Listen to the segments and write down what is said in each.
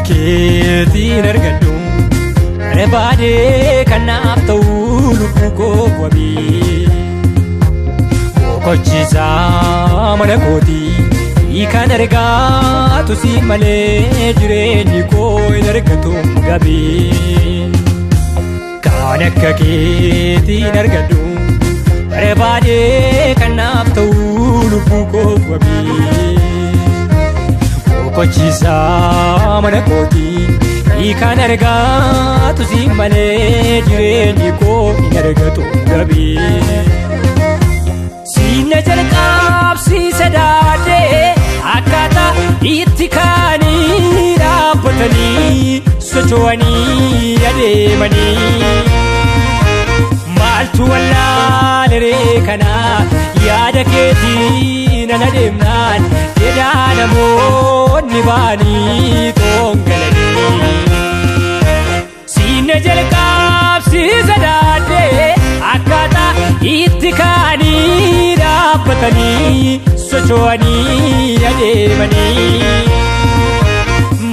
keetiin argadhu rebaadee kanaaf ta'uu lubbukoof wabbii boqochiisaa mana kootii kan argaatu si malee jireenyi koo hin argatu gabii kan akka keetiin argadhu rebaadee kanaaf ta'uu lubbukoof wabbii boqochiisaa mana kootii kan argaatu si malee jireenyi koo hin argatu gabii sinna jalqabsiisa daadee akkaataa itti kaanii dhaabbatanii socho'anii adeemanii maaltu wallaaleree kanaa yaada keetiin nan adeemnaan jedhaa namoonni baanii toongalanii sinna jalqabsiisa daadee akkaataa itti kaanii dhaabbatanii socho'anii adeemanii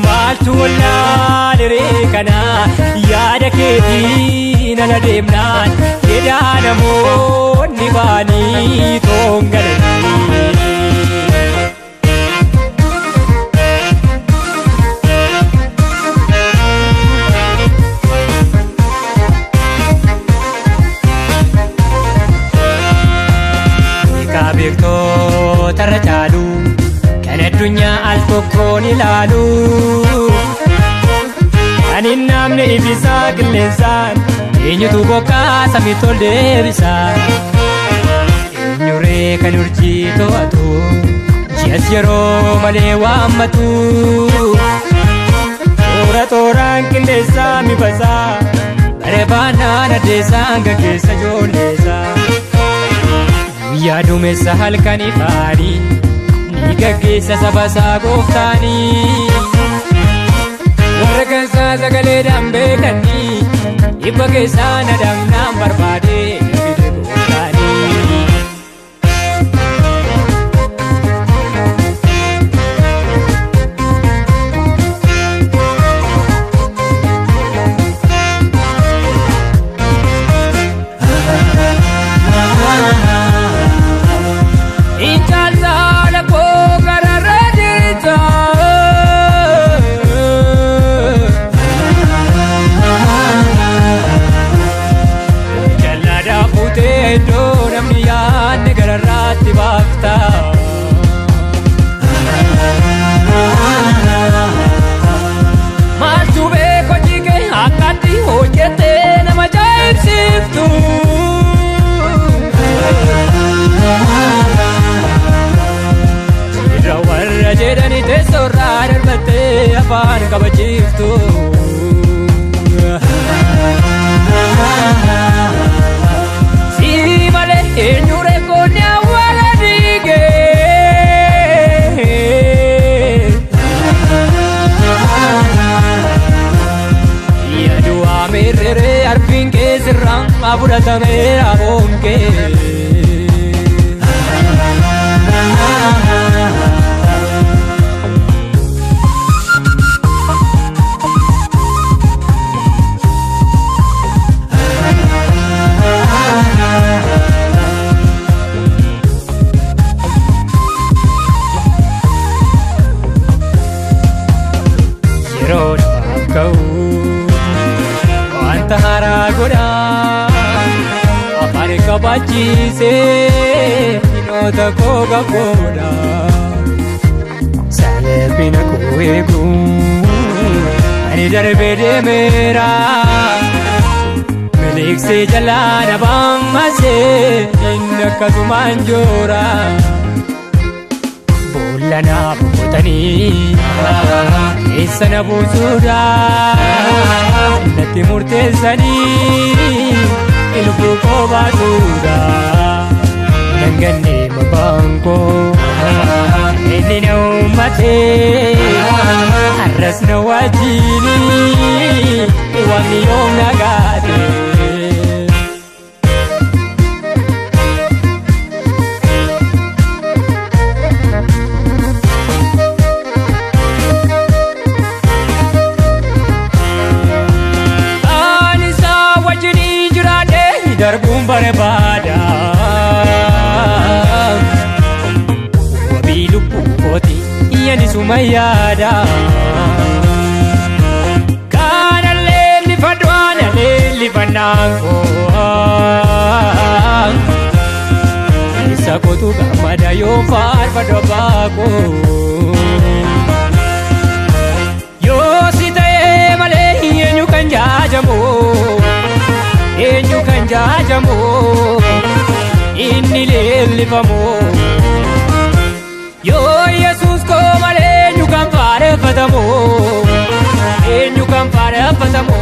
maaltu wallaaleree kanaa yaada keetiin nan adeemnaan jedhaa namoonni baanii toongalanii beektoota irra caalu kan addunyaa al tokkoon ilaalu kan hin namne ibisaa qilleensaan eenyutu bokkaa samiitti ol deebisaa eenyuree kan urjii to'atu ji'as yeroo malee waammatu tooraan qindeessaa mibasaa bareebaanaan addeessaan gaggeessa ijoolleessaa yaadumessa halkan ifaanii ni gaggeessa sabasaa gooftaanii warra keessaa sagaleedhaan beekanii dhibba keessaa nadamnaan barbaadee fide gooftaanii gararraatti baafta maaltu beeko jige akkatti hojjettee nama ajaa'ibsiiftu irra warra jedhani teessoorraa darbattee afaan qabachiiftu si malee eenyuree koonni awwaala dhiigee yaaduu ameerree arfiin keessirraan fudhatameera bonkee wanta haaraa godhaa afaan qabachiisee hinoota koo gaboodhaa salphina koo eeguun ani darbee deemeera miliksee jalaa na baammasee inni akkasumaan joora boollana boqotanii eessa na buusuudhaan natti murteessanii lubbuu koo baasuudhaan nangannee maqaan koo inni na uummatee har'as na wajjinii waaqni yoom na gaatee barbaada wabii lubbukooti yani suma yaada kana leelli fadwaana leelli fannaanko isa kootu gammada yoo faarfadhu abbaako yoo si ta'ee malee eenyu kan jaajamu eenyu kan jaajamu inni leellifamu yoo Yesuus koo malee eenyu kan faarfatamu eenyu kan faarfatamu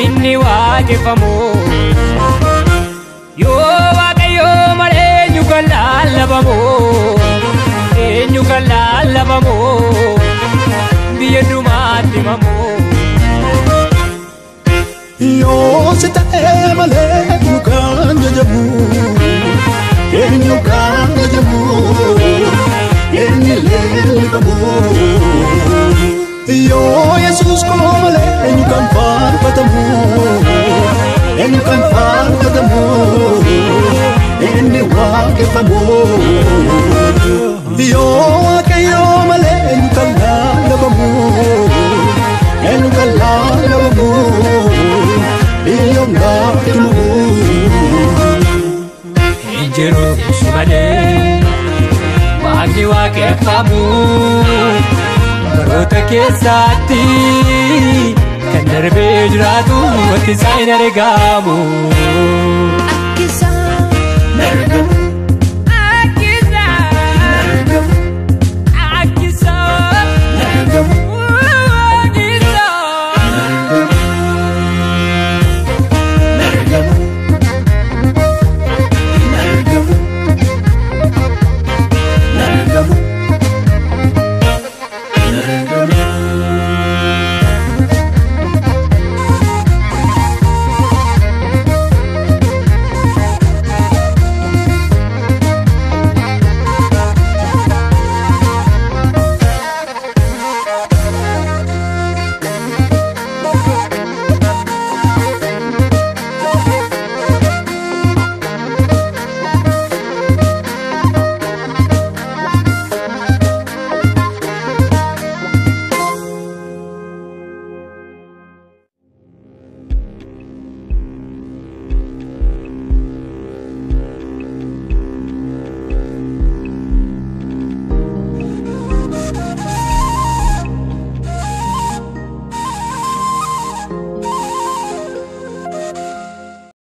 inni waaqeffamu yoo Waaqayyo malee eenyu kan lallabamu eenyu kan lallabamu biyya dhumaatti mamu yoo si ta'ee malee eenyu kan jajamu eenyu kan jajamu inni leellifamu yoo Yesuus koo malee eenyu kan faarfatamu eenyu kan faarfatamu inni waaqeffamu yoo Waaqayyo malee eenyu kan lallabamu eenyu kan lallabamu biyya dhumaatti mamu injiru malee waaqni waaqeffamu baroota keessatti kan darbee jiraatu wanti isaa hin argamu.